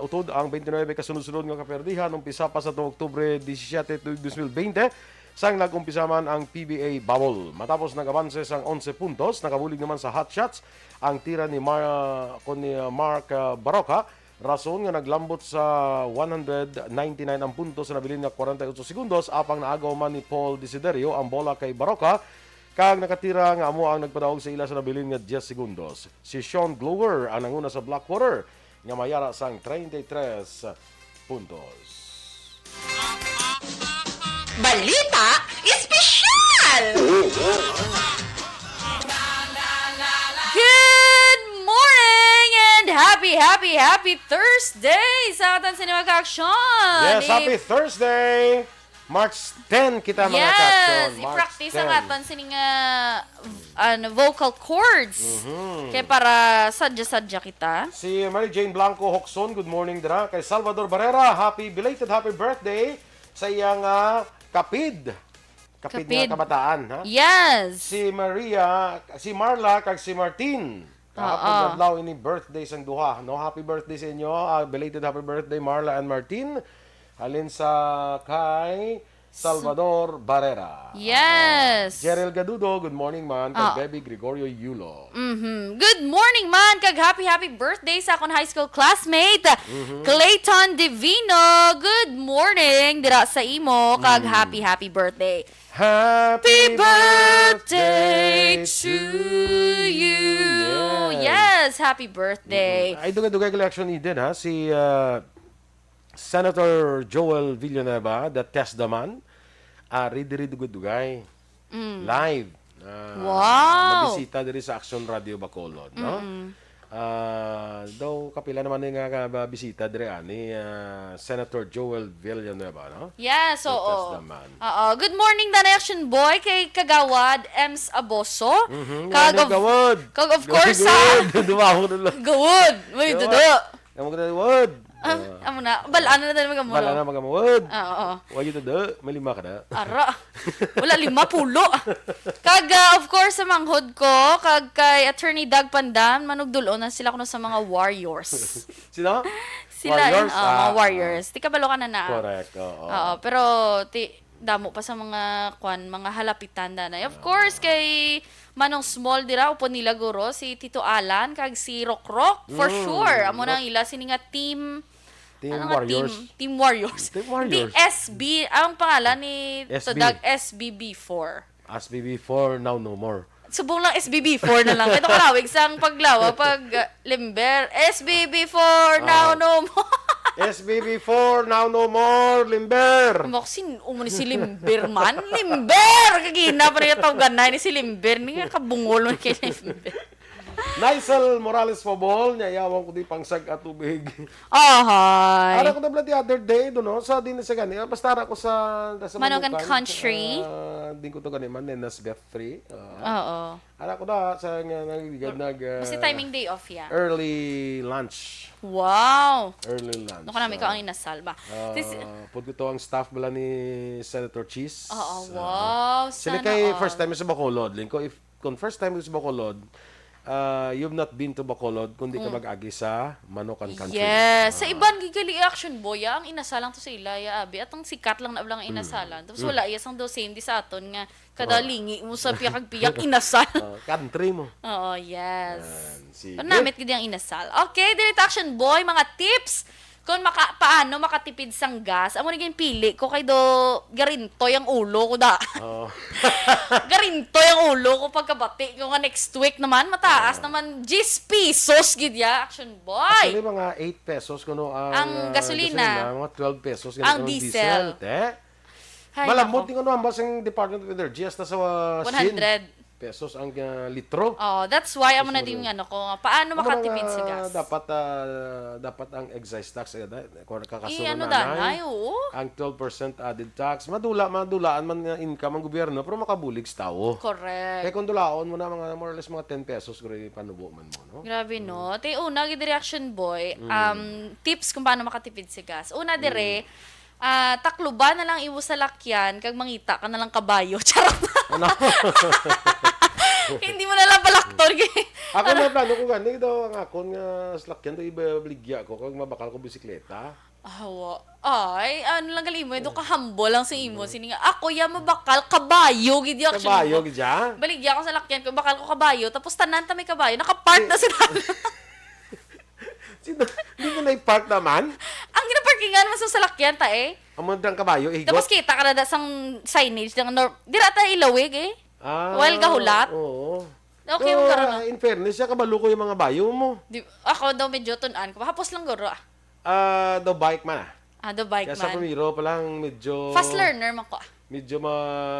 A: utod ang 29 kasunod-sunod nga kaperdihan umpisa pa sa Oktubre 17, 2020 sang nag-umpisa man ang PBA bubble. Matapos nag-avanse sang 11 puntos, nakabulig naman sa hot shots ang tira ni Mark Baroka. Rason nga naglambot sa 199 ang puntos sa nabilin nga 48 segundos apang naagaw man ni Paul Desiderio ang bola kay Baroka kag nakatira nga amo ang nagpadaog sa ila sa nabilin nga 10 segundos. Si Sean Glover ang nanguna sa Blackwater nga mayara sang 33 puntos.
G: Balita espesyal!
B: Good morning and happy Thursday sa ating sinema ka-aksyon.
A: Yes, happy Thursday! March 10 kita mga ka-aksyon.
B: Yes, i-practice ang aton sining vocal cords. Kaya para sadya-sadya kita.
A: Si Mary Jane Blanco Hoxon, good morning dira. Kay Salvador Barrera, belated happy birthday sa iyang kapid. Kapid nga kabataan, ha?
B: Yes.
A: Si Marla, kag si Martin. Kahapon adlaw ini birthday sang duha. No, happy birthday sa inyo. Belated happy birthday Marla and Martin. Halin sa kay Salvador Barrera.
B: Yes.
A: Jerel Gadudo, good morning man. Kag Baby Gregorio Yulo.
B: Good morning man kag happy birthday sa akong high school classmate Clayton Divino. Good morning dira sa imo kag happy birthday.
A: Happy
B: Birthday to you. Yes, happy birthday.
A: Ay dugay collection ni din ha si Senator Joel Villanueva, the Testaman, ready dugay live.
B: Wow.
A: Mabisita diri sa Action Radio Bacolod, no? Daw kapila naman nga bisita dire ani Senator Joel Villanueva, no?
B: Yes,
A: The
B: oo.
A: Testaman.
B: Good morning, Danation Boy, kay Kagawad Ems Aboso.
A: Gawad.
B: Kag of course
A: Dumaho na lang.
B: Gawad. May
A: Gawad.
B: dudo.
A: Amo ka word.
B: Amo na. Balaan na tayo magamulo.
A: Bala na magamawad.
B: Oo.
A: Wag ito da, may 5 ka na.
B: Ara. Wala 50. Kag of course sa manghod ko, kag kay Attorney Doug Pandan, manugdulo na sila kuno sa mga warriors.
A: Sino?
B: Sila
A: Warriors?
B: mga warriors. Ti kabalo ka na.
A: Correct. Oo.
B: Oo, pero damo pa sa mga mga halapitan na. Of course kay Manong Small dira upon nila guro si Tito Alan kag si Rock for sure. Amo nang ila sini nga team
A: Warriors.
B: Team Warriors.
A: Team Warriors.
B: Di SB ang pangalan ni
A: SB.
B: Todag SBB4.
A: SBB4 now no more.
B: Subong lang SBB4 na lang. Ito kalawig sang paglawa pag limber SBB4 now no more.
A: SBB4, now no more, Limber.
B: Moksin, umuni si Limber man. Limber! Kagina pa rin yung ganay ni si Limber. Hindi nga kabungol mo kay Limber.
A: Naisal Morales Fobol, nyayawan ko di pangsag at tubig.
B: Ahay.
A: Ara ko na the other day, doon, no? Sa din sa gani. Basta ara ko sa
B: Manokan
A: Manukan.
B: Country?
A: Din ko to gani man, Nenas Beth 3.
B: Oo.
A: Ara ko na sa
B: Kasi timing day off yan.
A: early lunch.
B: Wow!
A: Early lunch.
B: Naku namin ka ang inasal ba?
A: Pud ko to ang staff bala ni Senator Cheese.
B: Oo, wow.
A: Sila
B: Sana
A: kay
B: all.
A: first time sa Bacolod. Lingko, if kung first time sa Bacolod, you've not been to Bacolod kundi ka mag-agi sa Manokan Country.
B: Yes. Sa iban gigali action boy, ang inasalang to sa Ilaya abi atong sikat lang na ablang inasalan. Tapos wala iyang do same di sa aton nga kada lingi mo sa piyak inasal.
A: Country mo.
B: Oo, yes.
A: Sige.
B: Panamit gid ang inasal. Okay, direct action boy, mga tips kung paano makatipid sang gas. Amo ni pili ko kay do garintoy ang ulo ko da.
A: Oh.
B: Garintoy ang ulo ko pagkabati ko nga next week naman mataas naman 10 pesos gid ya action boy.
A: Actually, mga 8 pesos kuno
B: Ang gasolina.
A: mga 12 pesos
B: Ang diesel. Hay,
A: Malambot
B: nako.
A: din kuno ang basang Department of Energy hasta sa
B: 100
A: pesos ang litro.
B: Oh, that's why amo na din ano ko paano makatipid sa gas.
A: Dapat ang excise tax kung kakasunan
B: Ano danay, oo.
A: ang 12% added tax madulaan man nga income ang gobyerno pero makabulig sa tao.
B: Correct.
A: Kaya kung dulaon mo na mga more or less mga 10 pesos kung panubo man mo, no?
B: Grabe no. Tay una gid reaction boy, tips kung paano makatipid sa gas. Una dire, takluban na lang iwo sa lakyan kag mangita ka na lang kabayo. Charot.
A: Ano?
B: Hindi mo na lang balakton.
A: Ako na plano ko gani daw ang akon nga slakyan to ibabligya ko kag mabakal ko bisikleta.
B: Awa. Ay, ano lang gali mo, do ka humble lang sa imo. Sini nga ako ya mabakal kabayo gid yak.
A: Kabayo gidya.
B: Baligya ko sa lakyan ko bakal ko kabayo tapos tanan ta may kabayo naka-park na sila.
A: Sino? Hindi ko na-park naman.
B: Ang ginaparkingan mo sa salakyan ta eh.
A: Amon dang kabayo igot.
B: Tapos kita ka na da sang signage ng dira ta ilawig eh. Well, gahulat?
A: Oo.
B: Okay,
A: So,
B: mo karon na.
A: in fairness, siya kabalo ko yung mga bayo mo.
B: Ako daw medyo tunan ko. Hapos lang guro.
A: The bike man.
B: The bike
A: Kaya sa
B: man.
A: pamiro pa lang medyo...
B: Fast learner man ko.
A: Medyo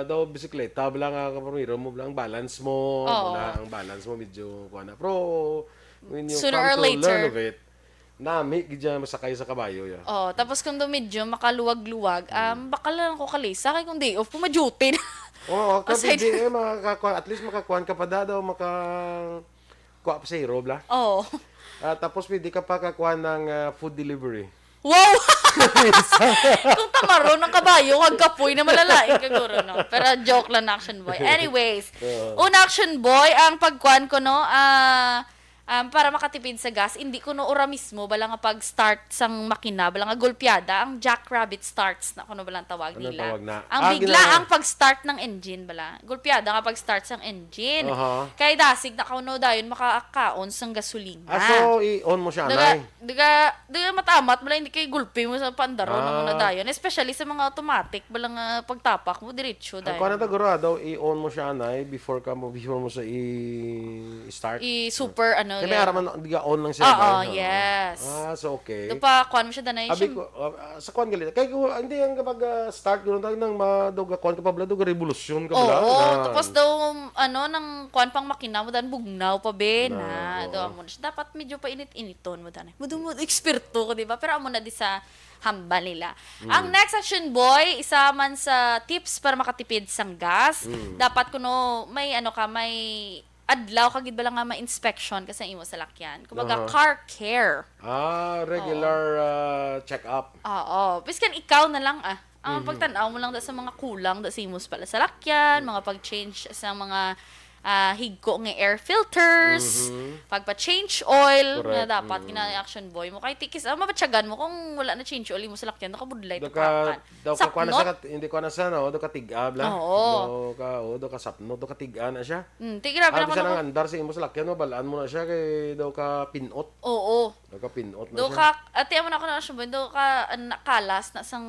A: daw bisikleta, bilang kapamiro mo, bilang balance mo.
B: Oo.
A: Ang balance mo medyo kuana. Pero, when you
B: Sooner or
A: come to
B: later.
A: learn of it, nami, gidya masakay sa kabayo. Ya.
B: Tapos kung daw medyo makaluwag-luwag, bakal lang ko kalisa. Kaya kung day off, pumadutin.
A: Oo,
B: Aside-
A: kapag at least makakuan ka pa daw, makakuha pa sa hero, bla.
B: Oo.
A: Tapos pwede ka pa kakuha ng food delivery.
B: Wow! Kung tamaro ng kabayo, kag kapoy na malalaing kaguro, no? Pero joke lang action boy. Anyways, una action boy, ang pagkuan ko, no, para makatipid sa gas, hindi ko no ora mismo, bala nga pag-start sang makina, bala nga gulpiada, ang jackrabbit starts na kuno balang tawag
A: Anong
B: nila.
A: tawag na?
B: Ang bigla ang pag-start ng engine, bala. Gulpiada nga pag-start sang engine. Kaya dasig na kuno dayon makakaon sang gasolina.
A: So, i-on mo siya, anay.
B: Diga matamat, bala hindi kay gulpi mo sa pandaro ng una dayon. Especially sa mga automatic, bala nga pagtapak mo, diretso
A: Ang
B: dayon.
A: kuha na taguro, daw, i-on mo siya, anay, before mo sa i-start.
B: Super, ano,
A: Kaya may araman, hindi ka on lang siya.
B: Oo,
A: anay.
B: yes.
A: So okay.
B: Doon pa, kuhan mo siya danay.
A: Abi ko, sa kuhan galit. Kaya ko, hindi yung kapag start, gano'n tayo nang madoga kuhan ka pa, bala, doga revolusyon ka bala.
B: Oo, tapos daw, nang kuhan pang makina mo, dan bugnaw pa be na. Daw mo na siya. Dapat medyo pa init-initon mo danay. Mo eksperto ko, di ba? Pero amo na di sa hambal nila. Ang next action boy, isa man sa tips para makatipid sang gas. Dapat kuno may may adlaw kagid ba lang nga ma-inspection kasi imo sa lakyan. Kumbaga car care.
A: Regular check-up.
B: Oo. Biskan ikaw na lang ang pagtanaw mo lang sa mga kulang sa imos pala sa lakyan, mga pag-change sa mga higko nga air filters, pagpa-change oil,
A: Correct.
B: na dapat kina-action boy mo. Kay tikis, mapatsagan mo kung wala na change oil mo sa lakyan, nakabudlay,
A: Daw
B: nakakan.
A: ka kuha na sa hindi ko na sa no, do ka tig-ab la.
B: Oo.
A: Do ka sapno, do ka tig-an na siya.
B: Grabe na ko
A: Bisa
B: na.
A: nang andar sa imo sa lakyan mo, balaan mo na siya kay daw ka pinot.
B: Oo.
A: Daw ka pinot na
B: Do
A: siya.
B: ka, ate mo na ako na action boy, do ka nakalas na sang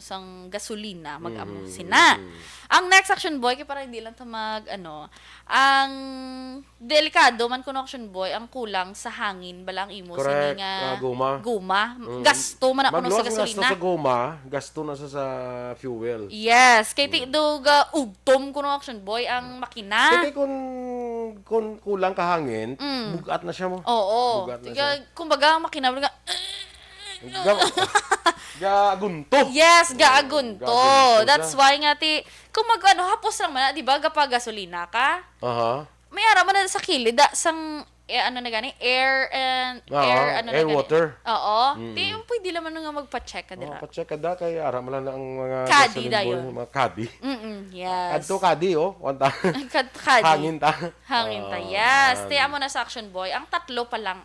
B: sang gasolina, mag-amo sina. Ang next action boy, kaya para hindi lang ta ang delikado man kuno action boy ang kulang sa hangin balang imo
A: Correct.
B: sini nga
A: Guma.
B: gasto man ako
A: Magluwas
B: sa
A: ng gasto
B: gasolina.
A: sa goma, gasto na sa fuel.
B: Yes, kay ti duga ugtom kuno action boy ang makina.
A: Kasi kung kulang ka hangin, bugat na siya mo.
B: Oo.
A: Bugat na
B: Tiga, kumbaga ang makina baga,
A: Gagunto.
B: yes, gaagunto.
A: Gaagunto
B: That's
A: siya.
B: why nga ti kung hapos lang man, di ba kapag gasolina ka,
A: Aha.
B: may ara man na sa kilid sang ano na gani air and
A: Oo,
B: air ano na
A: air,
B: gani.
A: water.
B: Oo. Di pwede naman nga magpa-check ka dira.
A: Pacheck ka da kay ara man lang ang mga
B: Kadi
A: gasoline
B: da
A: boy,
B: yun.
A: mga kadi.
B: Yes.
A: Adto kadi oh, wanta.
B: Kadi.
A: Hangin ta.
B: Hangin ta. Yes. Tiya mo na sa action boy. Ang tatlo pa lang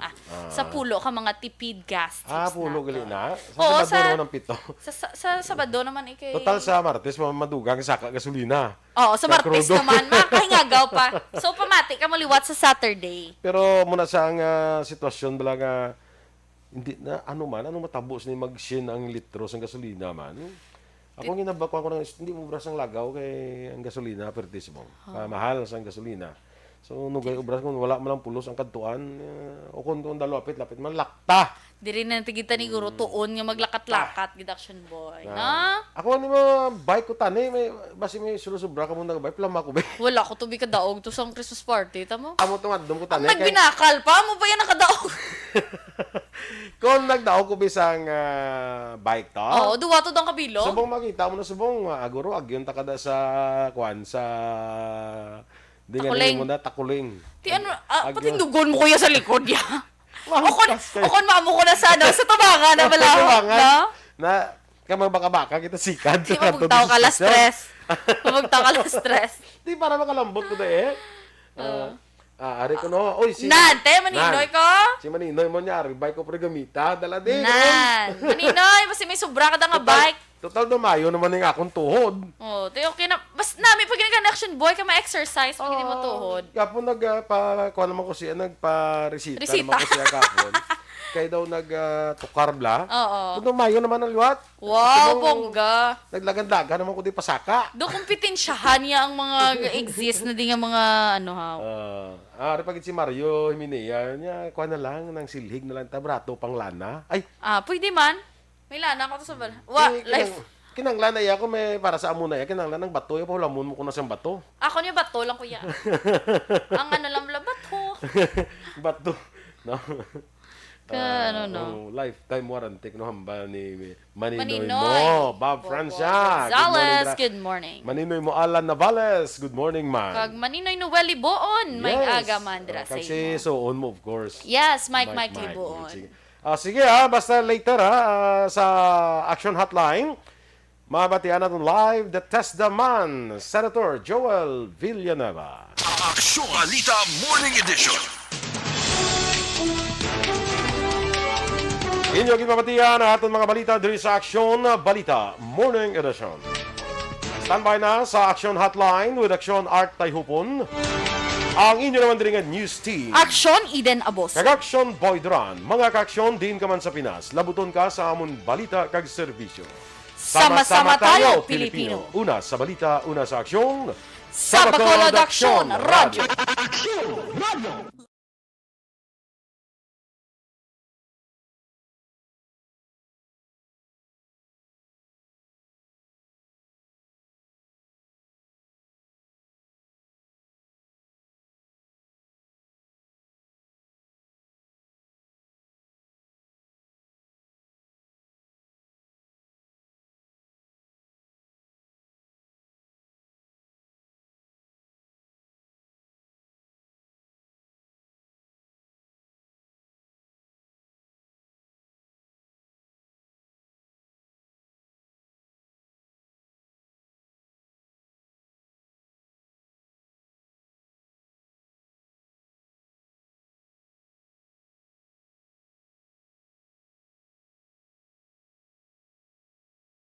B: sa pulo ka mga tipid gas tips
A: Pulo gali na.
B: Oo,
A: Sa Sabado ng 7.
B: Sa Sabado naman ikay.
A: Total sa Martes madugang saka gasolina.
B: Oo, sa
A: Sa
B: Martes
A: crudo.
B: naman. Makahingagaw pa. So, pamati ka maliwat sa Saturday.
A: Pero muna sa ang sitwasyon bala nga hindi na ano matabos ni magsin ang litro sa gasolina man. Ako ginabako ko ng hindi mo ubras ang lagaw kay ang gasolina pertismo. Mahal sa ang gasolina. So nugay ubras kung wala man lang pulos ang kadtuan o kung lapit man lakta.
B: Di rin na tigita ni Guro tuon nga maglakat-lakat gid action boy. Na?
A: Ako ni mo bike ko tani may basi may sulusubra ka mo na bike plama ko ba.
B: Wala ko tubi kadaog to sa Christmas party tamo.
A: Amo tungad dum ko
B: Ang
A: tani kay
B: nagbinakal pa mo ba yan nakadaog?
A: kung nagdaog ko bisang bike to.
B: Oo, duwa to dang kabilo.
A: Subong makita mo na subong aguro agyon ta kada sa kwan sa di nga
B: Takuling.
A: mo na takuling.
B: Ti ano,
A: Agyo.
B: pati dugon mo kuya sa likod ya.
A: Mahustas kayo.
B: Okon maamo ko na sa ano, sa tabangan na bala.
A: Tabangan.
B: No?
A: Na kaya baka kita sikad.
B: Di mabugtaw ka la stress. Mabugtaw ka la stress.
A: Di para makalambot ko da eh. Ari ko no. Oy si
B: Nante, maninoy ko.
A: Si Maninoy mo niya, ari bike ko pre gamita, dala din.
B: Nan. Maninoy, basta may sobra ka da nga bike.
A: Total dumayo naman yung akong tuhod.
B: Oh, tayo okay na. Bas namin pag connection boy ka ma-exercise pag hindi mo tuhod.
A: Kapon kuha naman ko siya, nagpa-resita
B: Resita.
A: naman ko siya kapon. Kaya daw tukar bla.
B: Oo.
A: Kung dumayo naman ang liwat.
B: Wow, bongga.
A: Naglagandaga naman ko di pasaka.
B: Do kompetensyahan niya ang mga exist na di nga mga ano ha.
A: Ari pagit si Mario Himinea niya, kuha na lang ng silhig na lang tabrato pang lana. Ay,
B: Pwede man. May lana ko to sa bala. Wa, life.
A: Kinanglan na iya ko may para sa amo na iya, kinanglan ng bato, iya pa hulamon mo ko na siyang bato.
B: Ako niya bato lang kuya. Ang ano lang bato.
A: Bato. No.
B: Ano no.
A: Lifetime warranty no hamba ni Maninoy
B: Maninoy.
A: mo, Bob Francia.
B: Zales, good morning.
A: Maninoy mo Alan Navales. Good morning, man.
B: Kag Maninoy Noeli Boon, may aga man dira sa
A: Kasi
B: imo.
A: suon mo, of course.
B: Yes, Mike Liboon.
A: Sige. Sige basta later sa Action Hotline, mabatian natin live the Test the Man, Senator Joel Villanueva.
F: Aksyon Balita Morning Edition.
A: Inyo gipamatian ang ating mga balita diri sa Action Balita Morning Edition. Standby na sa Action Hotline with Action Art Tayhupon. Ang inyo naman diri nga news team.
B: Action Eden Abos.
A: Kag-aksyon Boy Duran, mga ka-aksyon din ka man sa Pinas, labuton ka sa amon balita kag serbisyo.
B: Sama-sama tayo, Pilipino.
A: Una sa balita, una sa aksyon.
B: Sa Bacolod Aksyon, Radyo.